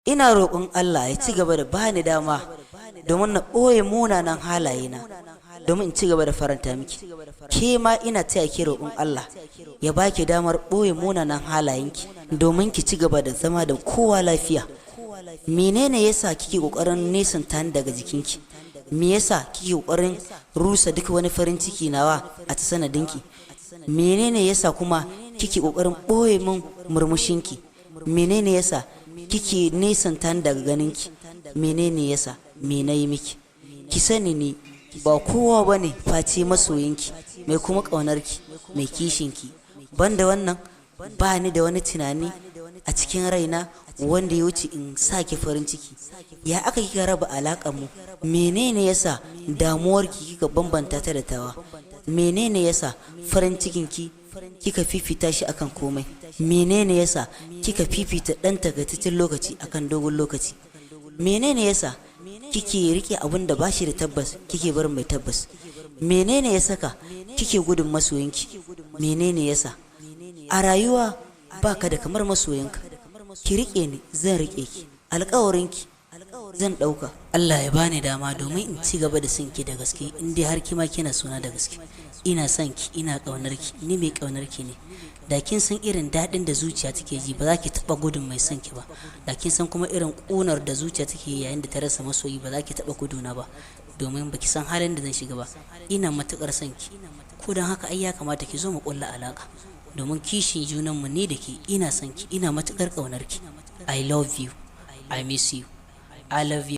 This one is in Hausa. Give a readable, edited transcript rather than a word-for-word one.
ina roƙon Allah ya ci gaba da bani dama domin na ɓoye munanan halayena domin in ci gaba da faranta miki. Ke ma ina taya ki roƙon Allah ya baki damar ɓoye munanan halayenki domin ki ci gaba da zama da kowa lafiya. Menene yasa kike kokarin nesanta ni daga jikinki? Me yasa kike kokarin rusa duk wani farin ciki nawa a ta sanadinki? Menene yasa kuma kike kokarin ɓoye min murmushinki? Menene yasa kike nesanta ni daga ganinki? Menene yasa? Me nayi miki? Ki sani ni ba kowa bane face masoyinki, mai kuma ƙaunarki, mai kishinki. Banda wannan ba ni da wani tunani a cikin raina wanda ya wuce in sake farin ciki. Ya aka kika raba alaƙar mu? Menene yasa damuwarki kika bambanta ta da tawa? Menene yasa farin cikinki kika fifita shi akan komai? Menene yasa kika fifita ɗan takaitaccen lokaci akan dogon lokaci? Menene yasa kike rike abin da bashi da tabbas kike barin mai tabbas? Menene ya saka kike gudun masoyinki? Menene yasa a rayuwa baka da kamar masoyinka? Ki rike ni, zan rike ki, alƙawarinki zan ɗauka. Allah ya bani dama domin in ci gaba da son ki da gaske, in dai har kima kina suna da gaske. Ina son ki, ina ƙaunar ki, ni mai ƙaunar ki ne. Da kin san irin daɗin da zuciya take ji, ba za ki taɓa gudun mai son ki ba. Da kin san kuma irin ƙunar da zuciya take yayin da ta rasa masoyi, ba za ki taɓa guduna ba, domin baki san halin da zan shiga ba. Ina matuƙar son ki, ko don haka ai ya kamata ki zo mu ƙulla alaƙa, domin kishin junanmu ni da ke. Ina son ki, ina matuƙar ƙaunar ki. I love you, I miss you, I love you.